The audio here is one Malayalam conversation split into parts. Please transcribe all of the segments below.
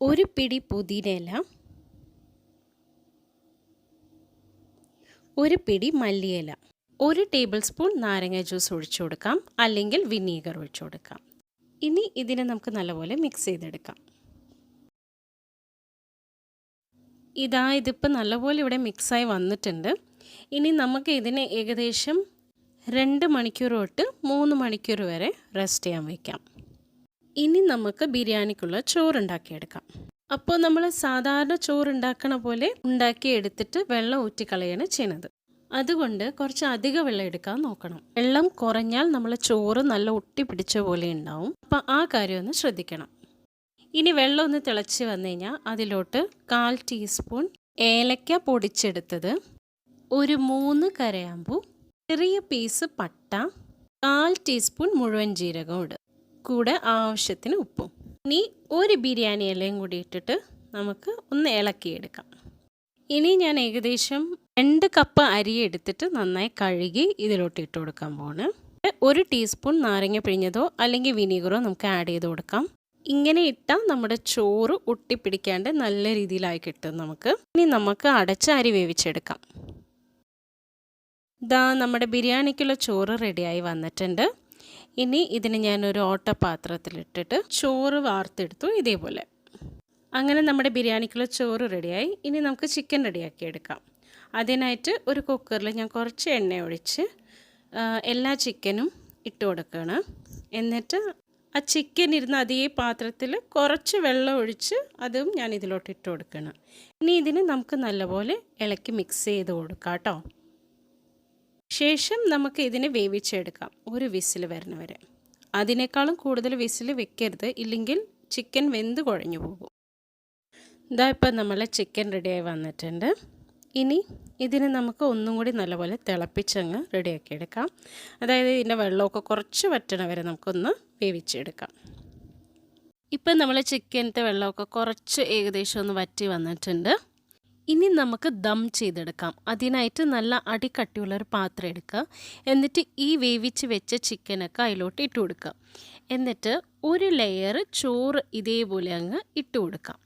ഒരു പിടി പുതിനയില, ഒരു പിടി മല്ലിയില, 1 ടേബിൾ സ്പൂൺ നാരങ്ങ ജ്യൂസ് ഒഴിച്ചു കൊടുക്കാം, അല്ലെങ്കിൽ വിനീഗർ ഒഴിച്ചു കൊടുക്കാം. ഇനി ഇതിനെ നമുക്ക് നല്ലപോലെ മിക്സ് ചെയ്തെടുക്കാം. ഇതിപ്പോൾ നല്ലപോലെ ഇവിടെ മിക്സായി വന്നിട്ടുണ്ട്. ഇനി നമുക്ക് ഇതിനെ ഏകദേശം 2 മണിക്കൂർ തൊട്ട് 3 മണിക്കൂർ വരെ റെസ്റ്റ് ചെയ്യാൻ വയ്ക്കാം. ഇനി നമുക്ക് ബിരിയാണിക്കുള്ള ചോറുണ്ടാക്കിയെടുക്കാം. അപ്പോൾ നമ്മൾ സാധാരണ ചോറുണ്ടാക്കണ പോലെ ഉണ്ടാക്കിയെടുത്തിട്ട് വെള്ളം ഊറ്റിക്കളയാണ് ചെയ്യുന്നത്. അതുകൊണ്ട് കുറച്ച് അധികം വെള്ളം എടുക്കാൻ നോക്കണം. വെള്ളം കുറഞ്ഞാൽ നമ്മൾ ചോറ് നല്ല ഒട്ടിപ്പിടിച്ച പോലെ ഉണ്ടാവും. അപ്പോൾ ആ കാര്യം ഒന്ന് ശ്രദ്ധിക്കണം. ഇനി വെള്ളം ഒന്ന് തിളച്ച് വന്നു കഴിഞ്ഞാൽ അതിലോട്ട് 1/4 ടീസ്പൂൺ ഏലക്ക പൊടിച്ചെടുത്തത്, ഒരു 3 കരയാമ്പൂ, ചെറിയ പീസ് പട്ട, 1/4 ടീസ്പൂൺ മുഴുവൻ ജീരകം ഇടും, കൂടെ ആവശ്യത്തിന് ഉപ്പും. ഇനി ഒരു ബിരിയാണി ഇലയും കൂടി ഇട്ടിട്ട് നമുക്ക് ഒന്ന് ഇളക്കിയെടുക്കാം. ഇനി ഞാൻ ഏകദേശം 2 കപ്പ് അരി എടുത്തിട്ട് നന്നായി കഴുകി ഇതിലോട്ട് ഇട്ട് കൊടുക്കാൻ പോവാണ്. 1 ടീസ്പൂൺ നാരങ്ങ പിഴിഞ്ഞതോ അല്ലെങ്കിൽ വിനീഗറോ നമുക്ക് ആഡ് ചെയ്ത് കൊടുക്കാം. ഇങ്ങനെ ഇട്ടാൽ നമ്മുടെ ചോറ് ഒട്ടിപ്പിടിക്കാണ്ട് നല്ല രീതിയിലായി കിട്ടും നമുക്ക്. ഇനി നമുക്ക് അടച്ച അരി വേവിച്ചെടുക്കാം. നമ്മുടെ ബിരിയാണിക്കുള്ള ചോറ് റെഡിയായി വന്നിട്ടുണ്ട്. ഇനി ഇതിന് ഞാനൊരു ഓട്ടപാത്രത്തിലിട്ടിട്ട് ചോറ് വാർത്തെടുത്തു ഇതേപോലെ. അങ്ങനെ നമ്മുടെ ബിരിയാണിക്കുള്ള ചോറ് റെഡിയായി. ഇനി നമുക്ക് ചിക്കൻ റെഡിയാക്കി എടുക്കാം. അതിനായിട്ട് ഒരു കുക്കറിൽ ഞാൻ കുറച്ച് എണ്ണ ഒഴിച്ച് എല്ലാ ചിക്കനും ഇട്ട് കൊടുക്കുകയാണ്. എന്നിട്ട് ആ ചിക്കൻ ഇരുന്ന അതേ പാത്രത്തിൽ കുറച്ച് വെള്ളം ഒഴിച്ച് അതും ഞാൻ ഇതിലോട്ട് ഇട്ട് കൊടുക്കണം. ഇനി ഇതിന് നമുക്ക് നല്ലപോലെ ഇളക്കി മിക്സ് ചെയ്ത് കൊടുക്കാം കേട്ടോ. ശേഷം നമുക്ക് ഇതിനെ വേവിച്ചെടുക്കാം, ഒരു വിസിൽ വരുന്ന വരെ. അതിനേക്കാളും കൂടുതൽ വിസിൽ വെക്കരുത്, ഇല്ലെങ്കിൽ ചിക്കൻ വെന്ത് കുഴഞ്ഞു പോകും. ഇപ്പം നമ്മളെ ചിക്കൻ റെഡിയായി വന്നിട്ടുണ്ട്. ഇനി ഇതിനെ നമുക്ക് ഒന്നും കൂടി നല്ലപോലെ തിളപ്പിച്ചങ്ങ് റെഡിയാക്കി എടുക്കാം. അതായത് ഇതിൻ്റെ വെള്ളമൊക്കെ കുറച്ച് വറ്റണ വരെ നമുക്കൊന്ന് വേവിച്ചെടുക്കാം. ഇപ്പം നമ്മൾ ചിക്കനത്തെ വെള്ളമൊക്കെ കുറച്ച് ഏകദേശം ഒന്ന് വറ്റി വന്നിട്ടുണ്ട്. ഇനി നമുക്ക് ദം ചെയ്തെടുക്കാം. അതിനായിട്ട് നല്ല അടിക്കട്ടിയുള്ളൊരു പാത്രം എടുക്കുക. എന്നിട്ട് ഈ വേവിച്ച് വെച്ച ചിക്കനൊക്കെ അതിലോട്ട് ഇട്ട് കൊടുക്കുക. എന്നിട്ട് ഒരു ലെയർ ചോറ് ഇതേപോലെ അങ്ങ് ഇട്ട് കൊടുക്കാം.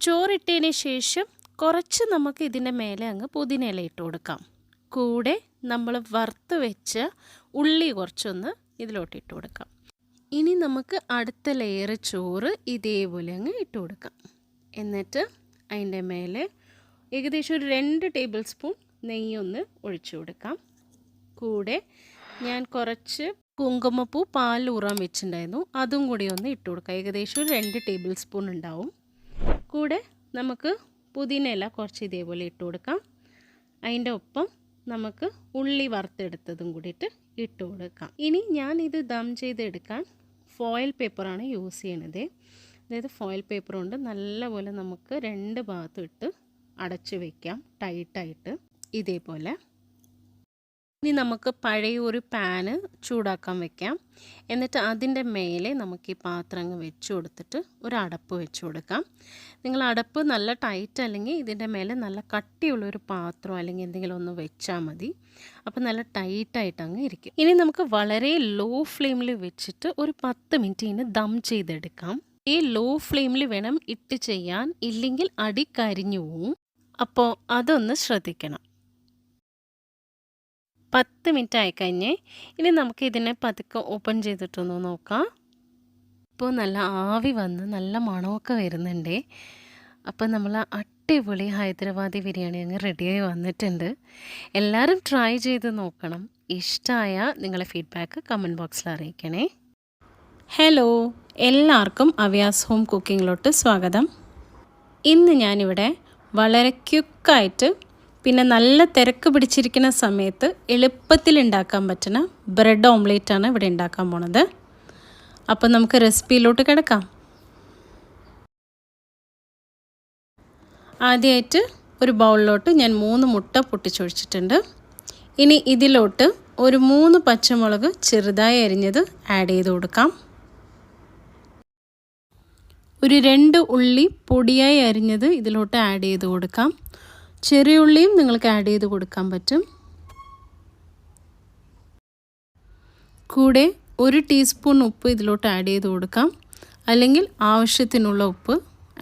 ചോറിട്ടതിന് ശേഷം കുറച്ച് നമുക്ക് ഇതിൻ്റെ മേലെ അങ്ങ് പുതിനയില ഇട്ട് കൊടുക്കാം. കൂടെ നമ്മൾ വറുത്ത് വെച്ച ഉള്ളി കുറച്ചൊന്ന് ഇതിലോട്ട് ഇട്ട് കൊടുക്കാം. ഇനി നമുക്ക് അടുത്ത ലെയർ ചോറ് ഇതേപോലെ അങ്ങ് ഇട്ട് കൊടുക്കാം. എന്നിട്ട് അതിൻ്റെ മേലെ ഏകദേശം ഒരു 2 ടേബിൾ സ്പൂൺ നെയ്യൊന്ന് ഒഴിച്ചു കൊടുക്കാം. കൂടെ ഞാൻ കുറച്ച് കുങ്കുമപ്പൂ പാൽ ഊറാൻ വെച്ചിട്ടുണ്ടായിരുന്നു, അതും കൂടി ഒന്ന് ഇട്ട് കൊടുക്കാം. ഏകദേശം ഒരു 2 ടേബിൾ സ്പൂൺ ഉണ്ടാവും. കൂടെ നമുക്ക് പുതിനയില കുറച്ച് ഇതേപോലെ ഇട്ട് കൊടുക്കാം. അതിൻ്റെ ഒപ്പം നമുക്ക് ഉള്ളി വറുത്തെടുത്തതും കൂടിയിട്ട് ഇട്ട് കൊടുക്കാം. ഇനി ഞാൻ ഇത് ദം ചെയ്തെടുക്കാൻ ഫോയിൽ പേപ്പറാണ് യൂസ് ചെയ്യണത്. അതായത് ഫോയിൽ പേപ്പർ കൊണ്ട് നല്ലപോലെ നമുക്ക് 2 ഭാഗത്തും ഇട്ട് അടച്ച് വയ്ക്കാം ടൈറ്റായിട്ട് ഇതേപോലെ. ഇനി നമുക്ക് പഴയ ഒരു പാന് ചൂടാക്കാൻ വെക്കാം. എന്നിട്ട് അതിൻ്റെ മേലെ നമുക്ക് ഈ പാത്രം അങ്ങ് വെച്ച് കൊടുത്തിട്ട് ഒരു അടപ്പ് വെച്ച് കൊടുക്കാം. നിങ്ങൾ അടപ്പ് നല്ല ടൈറ്റ് അല്ലെങ്കിൽ ഇതിൻ്റെ മേലെ നല്ല കട്ടിയുള്ളൊരു പാത്രം അല്ലെങ്കിൽ എന്തെങ്കിലും ഒന്ന് വെച്ചാൽ മതി. അപ്പോൾ നല്ല ടൈറ്റായിട്ട് അങ്ങ് ഇരിക്കും. ഇനി നമുക്ക് വളരെ ലോ ഫ്ലെയിമിൽ വെച്ചിട്ട് ഒരു 10 മിനിറ്റ് ഇതിന് ദം ചെയ്തെടുക്കാം. ഈ ലോ ഫ്ലെയിമിൽ വേണം ഇട്ട് ചെയ്യാൻ, ഇല്ലെങ്കിൽ അടി കരിഞ്ഞു പോവും. അപ്പോൾ അതൊന്ന് ശ്രദ്ധിക്കണം. 10 മിനിറ്റ് ആയിക്കഴിഞ്ഞ് ഇനി നമുക്ക് ഇതിനെ പതുക്കെ ഓപ്പൺ ചെയ്തിട്ടൊന്ന് നോക്കാം. ഇപ്പോൾ നല്ല ആവി വന്ന് നല്ല മണമൊക്കെ വരുന്നുണ്ട്. അപ്പോൾ നമ്മൾ അടിപൊളി ഹൈദരാബാദി ബിരിയാണി അങ്ങ് റെഡിയായി വന്നിട്ടുണ്ട്. എല്ലാവരും ട്രൈ ചെയ്ത് നോക്കണം. ഇഷ്ടമായ നിങ്ങളെ ഫീഡ്ബാക്ക് കമൻറ്റ് ബോക്സിൽ അറിയിക്കണേ. ഹലോ, എല്ലാവർക്കും അവ്യാസ് ഹോം കുക്കിങ്ങിലോട്ട് സ്വാഗതം. ഇന്ന് ഞാനിവിടെ വളരെ ക്വിക്കായിട്ട് പിന്നെ നല്ല തിരക്ക് പിടിച്ചിരിക്കുന്ന സമയത്ത് എളുപ്പത്തിൽ ഉണ്ടാക്കാൻ പറ്റുന്ന ബ്രെഡ് ഓംലേറ്റാണ് ഇവിടെ ഉണ്ടാക്കാൻ പോണത്. അപ്പോൾ നമുക്ക് റെസിപ്പിയിലോട്ട് കിടക്കാം. ആദ്യമായിട്ട് ഒരു ബൗളിലോട്ട് ഞാൻ 3 മുട്ട പൊട്ടിച്ചൊഴിച്ചിട്ടുണ്ട്. ഇനി ഇതിലോട്ട് ഒരു 3 പച്ചമുളക് ചെറുതായി അരിഞ്ഞത് ആഡ് ചെയ്ത് കൊടുക്കാം. ഒരു 2 ഉള്ളി പൊടിയായി അരിഞ്ഞത് ഇതിലോട്ട് ആഡ് ചെയ്ത് കൊടുക്കാം. ചെറിയ ഉള്ളിയും നിങ്ങൾക്ക് ആഡ് ചെയ്ത് കൊടുക്കാൻ പറ്റും. കൂടെ 1 ടീസ്പൂൺ ഉപ്പ് ഇതിലോട്ട് ആഡ് ചെയ്ത് കൊടുക്കാം. അല്ലെങ്കിൽ ആവശ്യത്തിനുള്ള ഉപ്പ്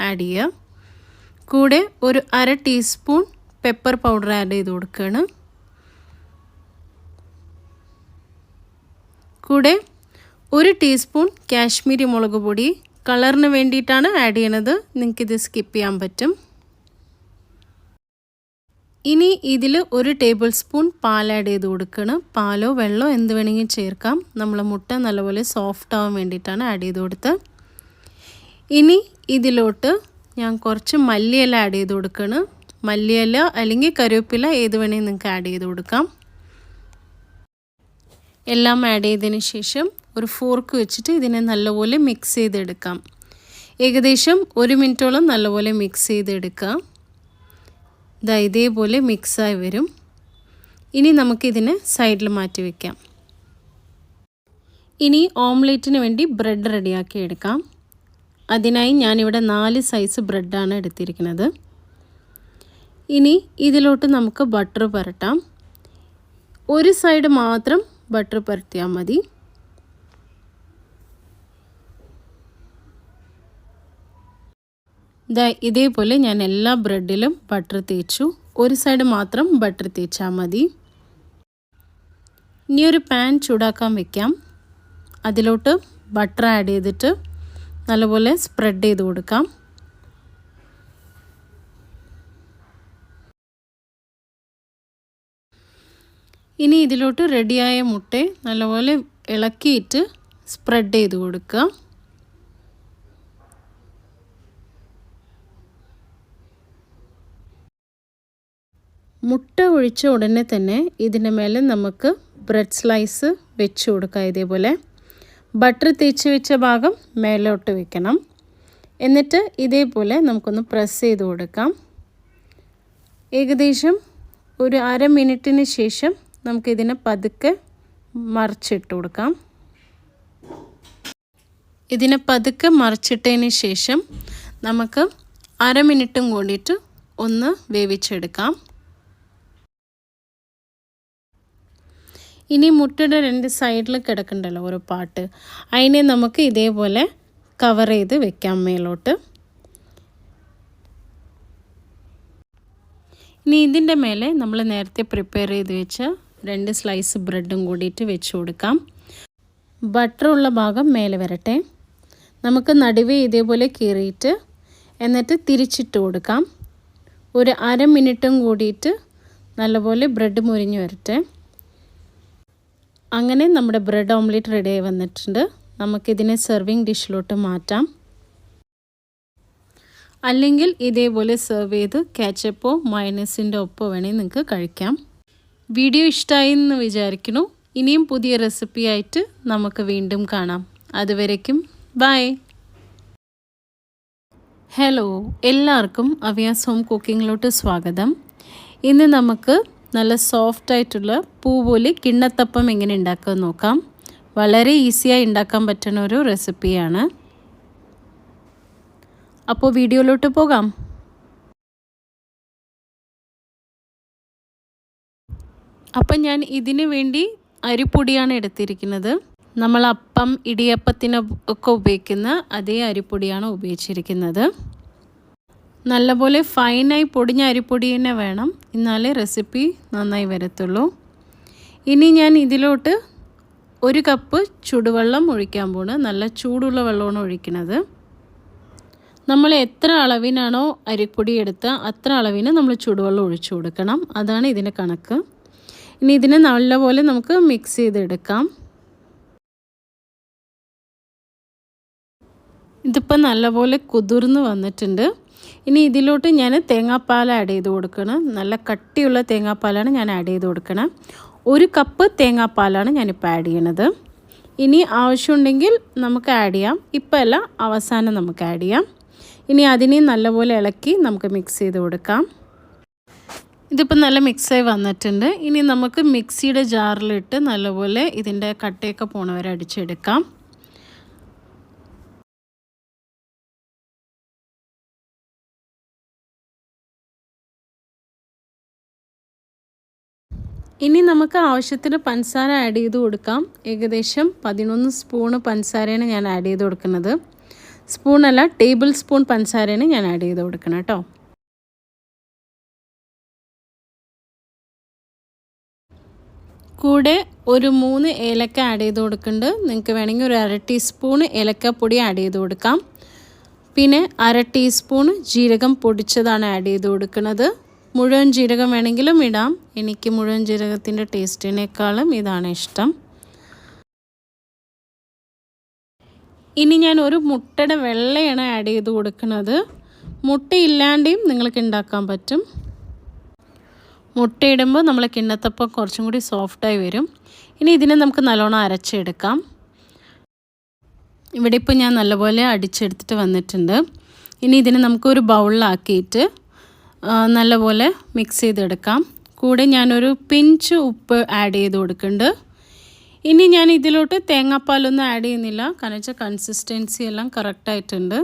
ആഡ് ചെയ്യുക. കൂടെ ഒരു 1/2 ടീസ്പൂൺ പെപ്പർ പൗഡർ ആഡ് ചെയ്ത് കൊടുക്കുകയാണ്. കൂടെ 1 ടീസ്പൂൺ കാശ്മീരി മുളക് പൊടി കളറിന് വേണ്ടിയിട്ടാണ് ആഡ് ചെയ്യണത്. നിങ്ങൾക്കിത് സ്കിപ്പ് ചെയ്യാൻ പറ്റും. ഇനി ഇതിൽ 1 ടേബിൾ സ്പൂൺ പാൽ ആഡ് ചെയ്ത് കൊടുക്കണം. പാലോ വെള്ളമോ എന്ത് വേണമെങ്കിലും ചേർക്കാം. നമ്മൾ മുട്ട നല്ലപോലെ സോഫ്റ്റ് ആവാൻ വേണ്ടിയിട്ടാണ് ആഡ് ചെയ്ത് കൊടുത്തത്. ഇനി ഇതിലോട്ട് ഞാൻ കുറച്ച് മല്ലിയില ആഡ് ചെയ്ത് കൊടുക്കണം. മല്ലിയില അല്ലെങ്കിൽ കറിവേപ്പില ഏത് വേണമെങ്കിൽ നിങ്ങൾക്ക് ആഡ് ചെയ്ത് കൊടുക്കാം. എല്ലാം ആഡ് ചെയ്തതിന് ശേഷം ഒരു ഫോർക്ക് വെച്ചിട്ട് ഇതിനെ നല്ലപോലെ മിക്സ് ചെയ്തെടുക്കാം. ഏകദേശം 1 മിനിറ്റോളം നല്ലപോലെ മിക്സ് ചെയ്തെടുക്കാം. ഇതേപോലെ മിക്സായി വരും. ഇനി നമുക്കിതിനെ സൈഡിൽ മാറ്റി വയ്ക്കാം. ഇനി ഓംലെറ്റിന് വേണ്ടി ബ്രെഡ് റെഡിയാക്കി എടുക്കാം. അതിനായി ഞാനിവിടെ 4 സൈസ് ബ്രെഡാണ് എടുത്തിരിക്കുന്നത്. ഇനി ഇതിലോട്ട് നമുക്ക് ബട്ടർ പുരട്ടാം. ഒരു സൈഡ് മാത്രം ബട്ടർ പുരട്ടിയാൽ മതി. ഇതേപോലെ ഞാൻ എല്ലാ ബ്രെഡിലും ബട്ടർ തേച്ചു. ഒരു സൈഡ് മാത്രം ബട്ടർ തേച്ചാൽ മതി. ഇനി ഒരു പാൻ ചൂടാക്കാൻ വെക്കാം. അതിലോട്ട് ബട്ടർ ആഡ് ചെയ്തിട്ട് നല്ലപോലെ സ്പ്രെഡ് ചെയ്ത് കൊടുക്കാം. ഇനി ഇതിലോട്ട് റെഡിയായ മുട്ട നല്ലപോലെ ഇളക്കിയിട്ട് സ്പ്രെഡ് ചെയ്ത് കൊടുക്കുക. മുട്ട ഒഴിച്ച ഉടനെ തന്നെ ഇതിൻ്റെ മേലെ നമുക്ക് ബ്രെഡ് സ്ലൈസ് വെച്ച് കൊടുക്കുക. ഇതേപോലെ ബട്ടർ തേച്ച് വെച്ച ഭാഗം മേലോട്ട് വെക്കണം. എന്നിട്ട് ഇതേപോലെ നമുക്കൊന്ന് പ്രസ് ചെയ്ത് കൊടുക്കാം. ഏകദേശം ഒരു 1/2 മിനിറ്റിന് ശേഷം നമുക്കിതിനെ പതുക്കെ മറിച്ചിട്ട് കൊടുക്കാം. ഇതിനെ പതുക്കെ മറിച്ചിട്ടതിന് ശേഷം നമുക്ക് 1/2 മിനിറ്റും കൂടിയിട്ട് ഒന്ന് വേവിച്ചെടുക്കാം. ഇനി മുട്ടയുടെ 2 സൈഡിൽ കിടക്കണ്ടല്ലോ ഓരോ പാട്ട്, അതിനെ നമുക്ക് ഇതേപോലെ കവർ ചെയ്ത് വെക്കാം മേലോട്ട്. ഇനി ഇതിൻ്റെ മേലെ നമ്മൾ നേരത്തെ പ്രിപ്പയർ ചെയ്ത് വെച്ച 2 സ്ലൈസ് ബ്രെഡും കൂടിയിട്ട് വെച്ച് കൊടുക്കാം. ബട്ടറുള്ള ഭാഗം മേലെ വരട്ടെ. നമുക്ക് നടുവേ ഇതേപോലെ കീറിയിട്ട് എന്നിട്ട് തിരിച്ചിട്ട് കൊടുക്കാം. ഒരു 1/2 മിനിറ്റും കൂടിയിട്ട് നല്ലപോലെ ബ്രെഡ് മുരിഞ്ഞ് വരട്ടെ. അങ്ങനെ നമ്മുടെ ബ്രെഡ് ഓംലെറ്റ് റെഡിയായി വന്നിട്ടുണ്ട്. നമുക്കിതിനെ സെർവിങ് ഡിഷിലോട്ട് മാറ്റാം. അല്ലെങ്കിൽ ഇതേപോലെ സെർവ് ചെയ്ത് കാച്ചപ്പോ മയോണൈസിൻ്റെ ഒപ്പം വേണമെങ്കിൽ നിങ്ങൾക്ക് കഴിക്കാം. വീഡിയോ ഇഷ്ടമായി എന്ന് വിചാരിക്കുന്നു. ഇനിയും പുതിയ റെസിപ്പി ആയിട്ട് നമുക്ക് വീണ്ടും കാണാം. അതുവരേക്കും ബൈ. ഹലോ, എല്ലാവർക്കും അവിയാസ് ഹോം കുക്കിങ്ങിലോട്ട് സ്വാഗതം. ഇന്ന് നമുക്ക് നല്ല സോഫ്റ്റ് ആയിട്ടുള്ള പൂ പോലെ കിണ്ണത്തപ്പം എങ്ങനെ ഉണ്ടാക്കാൻ നോക്കാം. വളരെ ഈസിയായി ഉണ്ടാക്കാൻ പറ്റുന്ന ഒരു റെസിപ്പിയാണ്. അപ്പോൾ വീഡിയോയിലോട്ട് പോകാം. അപ്പം ഞാൻ ഇതിനു വേണ്ടി അരിപ്പൊടിയാണ് എടുത്തിരിക്കുന്നത്. നമ്മൾ അപ്പം ഇടിയപ്പത്തിന് ഒക്കെ ഉപയോഗിക്കുന്ന അതേ അരിപ്പൊടിയാണ് ഉപയോഗിച്ചിരിക്കുന്നത്. നല്ലപോലെ ഫൈനായി പൊടിഞ്ഞ അരിപ്പൊടി തന്നെ വേണം, എന്നാലേ റെസിപ്പി നന്നായി വരത്തുള്ളൂ. ഇനി ഞാൻ ഇതിലോട്ട് 1 കപ്പ് ചൂടുവെള്ളം ഒഴിക്കാൻ പോണ്. നല്ല ചൂടുള്ള വെള്ളമാണ് ഒഴിക്കുന്നത്. നമ്മൾ എത്ര അളവിനാണോ അരിപ്പൊടി എടുത്താൽ അത്ര അളവിന് നമ്മൾ ചൂടുവെള്ളം ഒഴിച്ചു കൊടുക്കണം. അതാണ് ഇതിൻ്റെ കണക്ക്. ഇനി ഇതിനെ നല്ലപോലെ നമുക്ക് മിക്സ് ചെയ്തെടുക്കാം. ഇതിപ്പോൾ നല്ലപോലെ കുതിർന്ന് വന്നിട്ടുണ്ട്. ഇനി ഇതിലോട്ട് ഞാൻ തേങ്ങാപ്പാൽ ആഡ് ചെയ്ത് കൊടുക്കണം. നല്ല കട്ടിയുള്ള തേങ്ങാപ്പാലാണ് ഞാൻ ആഡ് ചെയ്ത് കൊടുക്കണം. 1 കപ്പ് തേങ്ങാപ്പാലാണ് ഞാനിപ്പോൾ ആഡ് ചെയ്യണത്. ഇനി ആവശ്യമുണ്ടെങ്കിൽ നമുക്ക് ആഡ് ചെയ്യാം. ഇപ്പം അല്ല, അവസാനം നമുക്ക് ആഡ് ചെയ്യാം. ഇനി അതിനെ നല്ലപോലെ ഇളക്കി നമുക്ക് മിക്സ് ചെയ്ത് കൊടുക്കാം. ഇതിപ്പോൾ നല്ല മിക്സായി വന്നിട്ടുണ്ട്. ഇനി നമുക്ക് മിക്സിയുടെ ജാറിലിട്ട് നല്ലപോലെ ഇതിൻ്റെ കട്ടയൊക്കെ പോണ വരെ അടിച്ചെടുക്കാം. ഇനി നമുക്ക് ആവശ്യത്തിന് പഞ്ചസാര ആഡ് ചെയ്ത് കൊടുക്കാം. ഏകദേശം 11 സ്പൂണ് പഞ്ചസാരയാണ് ഞാൻ ആഡ് ചെയ്ത് കൊടുക്കുന്നത്. സ്പൂണല്ല, ടേബിൾ സ്പൂൺ പഞ്ചസാരയാണ് ഞാൻ ആഡ് ചെയ്ത് കൊടുക്കണം കേട്ടോ. കൂടെ ഒരു 3 ഏലക്ക ആഡ് ചെയ്ത് കൊടുക്കുന്നുണ്ട്. നിങ്ങൾക്ക് വേണമെങ്കിൽ ഒരു 1/2 ടീസ്പൂൺ ഏലക്കപ്പൊടി ആഡ് ചെയ്ത് കൊടുക്കാം. പിന്നെ 1/2 ടീസ്പൂൺ ജീരകം പൊടിച്ചതാണ് ആഡ് ചെയ്ത് കൊടുക്കുന്നത്. മുഴുവൻ ജീരകം വേണമെങ്കിലും ഇടാം. എനിക്ക് മുഴുവൻ ജീരകത്തിൻ്റെ ടേസ്റ്റിനേക്കാളും ഇതാണ് ഇഷ്ടം. ഇനി ഞാൻ ഒരു മുട്ടയുടെ വെള്ളയാണ് ആഡ് ചെയ്ത് കൊടുക്കുന്നത്. മുട്ടയില്ലാതെയും നിങ്ങൾക്ക് ഉണ്ടാക്കാൻ പറ്റും. മുട്ടയിടുമ്പോൾ നമ്മൾ കിണ്ണത്തപ്പം കുറച്ചും കൂടി സോഫ്റ്റായി വരും. ഇനി ഇതിനെ നമുക്ക് നല്ലോണം അരച്ചെടുക്കാം. ഇവിടെ ഇപ്പോൾ ഞാൻ നല്ലപോലെ അടിച്ചെടുത്തിട്ട് വന്നിട്ടുണ്ട്. ഇനി ഇതിനെ നമുക്കൊരു ബൗളിലാക്കിയിട്ട് നല്ലപോലെ മിക്സ് ചെയ്തെടുക്കാം. കൂടെ ഞാനൊരു പിഞ്ച് ഉപ്പ് ആഡ് ചെയ്ത് കൊടുക്കുന്നുണ്ട്. ഇനി ഞാൻ ഇതിലോട്ട് തേങ്ങാപ്പാലൊന്നും ആഡ് ചെയ്യുന്നില്ല, കാരണം വെച്ചാൽ കൺസിസ്റ്റൻസി എല്ലാം കറക്റ്റായിട്ടുണ്ട്.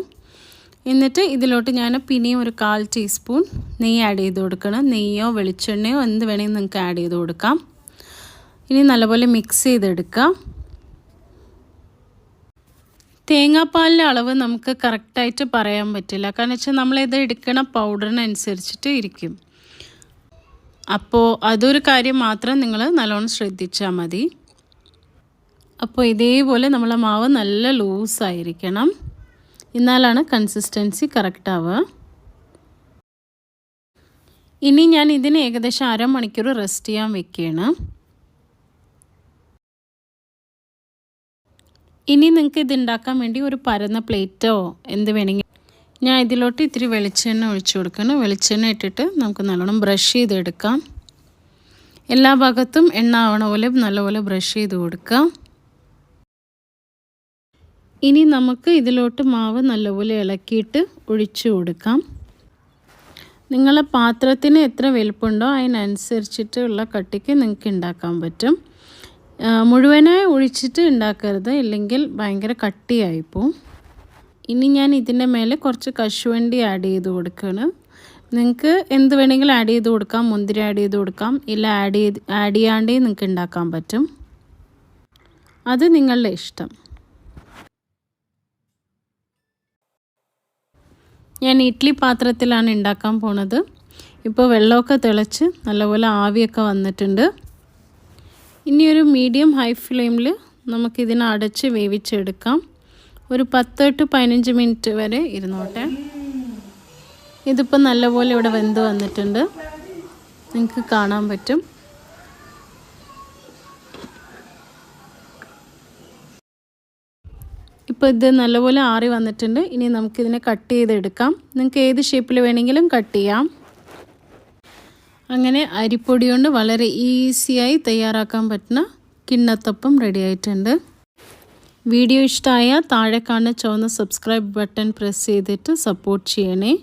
എന്നിട്ട് ഇതിലോട്ട് ഞാൻ പിന്നെയും ഒരു 1/4 ടീസ്പൂൺ നെയ്യ് ആഡ് ചെയ്ത് കൊടുക്കണം. നെയ്യോ വെളിച്ചെണ്ണയോ എന്ത് വേണമെങ്കിൽ നിങ്ങൾക്ക് ആഡ് ചെയ്ത് കൊടുക്കാം. ഇനി നല്ലപോലെ മിക്സ് ചെയ്തെടുക്കാം. തേങ്ങാപ്പാലിൻ്റെ അളവ് നമുക്ക് കറക്റ്റായിട്ട് പറയാൻ പറ്റില്ല, കാരണം വെച്ചാൽ നമ്മളിത് എടുക്കണ പൗഡറിനനുസരിച്ചിട്ട് ഇരിക്കും. അപ്പോൾ അതൊരു കാര്യം മാത്രം നിങ്ങൾ നല്ലോണം ശ്രദ്ധിച്ചാൽ മതി. അപ്പോൾ ഇതേപോലെ നമ്മളെ മാവ് നല്ല ലൂസായിരിക്കണം, എന്നാലാണ് കൺസിസ്റ്റൻസി കറക്റ്റ് ആവുക. ഇനി ഞാൻ ഇതിന് ഏകദേശം 1/2 മണിക്കൂർ റെസ്റ്റ് ചെയ്യാൻ വെക്കുകയാണ്. ഇനി നിങ്ങൾക്ക് ഇത് ഉണ്ടാക്കാൻ വേണ്ടി ഒരു പരന്ന പ്ലേറ്റോ എന്ത് വേണമെങ്കിൽ, ഞാൻ ഇതിലോട്ട് ഇത്തിരി വെളിച്ചെണ്ണ ഒഴിച്ചു കൊടുക്കണം. വെളിച്ചെണ്ണ ഇട്ടിട്ട് നമുക്ക് നല്ലോണം ബ്രഷ് ചെയ്തെടുക്കാം. എല്ലാ ഭാഗത്തും എണ്ണ ആവണ പോലെ നല്ലപോലെ ബ്രഷ് ചെയ്ത് കൊടുക്കാം. ഇനി നമുക്ക് ഇതിലോട്ട് മാവ് നല്ലപോലെ ഇളക്കിയിട്ട് ഒഴിച്ചു കൊടുക്കാം. നിങ്ങളെ പാത്രത്തിന് എത്ര വലുപ്പമുണ്ടോ അതിനനുസരിച്ചിട്ടുള്ള കട്ടിക്ക് നിങ്ങൾക്ക് ഉണ്ടാക്കാൻ പറ്റും. മുഴുവനായി ഒഴിച്ചിട്ട് ഉണ്ടാക്കരുത്, ഇല്ലെങ്കിൽ ഭയങ്കര കട്ടിയായിപ്പോവും. ഇനി ഞാൻ ഇതിൻ്റെ മേലെ കുറച്ച് കശുവണ്ടി ആഡ് ചെയ്ത് കൊടുക്കുകയാണ്. നിങ്ങൾക്ക് എന്ത് വേണമെങ്കിലും ആഡ് ചെയ്ത് കൊടുക്കാം. മുന്തിരി ആഡ് ചെയ്ത് കൊടുക്കാം, ഇല്ല ആഡ് ചെയ്യാണ്ടേ നിങ്ങൾക്ക് ഉണ്ടാക്കാൻ പറ്റും. അത് നിങ്ങളുടെ ഇഷ്ടം. ഞാൻ ഇഡ്ഡലി പാത്രത്തിലാണ് ഉണ്ടാക്കാൻ പോണത്. ഇപ്പോൾ വെള്ളമൊക്കെ തിളച്ച് നല്ലപോലെ ആവിയൊക്കെ വന്നിട്ടുണ്ട്. ഇനി ഒരു മീഡിയം ഹൈ ഫ്ലെയിമിൽ നമുക്കിതിനെ അടച്ച് വേവിച്ചെടുക്കാം. ഒരു 10 to 15 മിനിറ്റ് വരെ ഇരുന്നോട്ടെ. ഇതിപ്പോൾ നല്ലപോലെ ഇവിടെ വെന്ത് വന്നിട്ടുണ്ട്, നിങ്ങൾക്ക് കാണാൻ പറ്റും. ഇപ്പോൾ ഇത് നല്ലപോലെ ആറി വന്നിട്ടുണ്ട്. ഇനി നമുക്കിതിനെ കട്ട് ചെയ്തെടുക്കാം. നിങ്ങൾക്ക് ഏത് ഷേപ്പിൽ വേണമെങ്കിലും കട്ട് ചെയ്യാം. അങ്ങനെ അരിപ്പൊടി കൊണ്ട് വളരെ ഈസിയായി തയ്യാറാക്കാൻ പറ്റുന്ന കിണ്ണത്തപ്പം റെഡി ആയിട്ടുണ്ട്. വീഡിയോ ഇഷ്ടമായാൽ താഴെ കാണുന്ന ചുവന്ന സബ്സ്ക്രൈബ് ബട്ടൺ പ്രസ് ചെയ്തിട്ട് സപ്പോർട്ട് ചെയ്യണേ.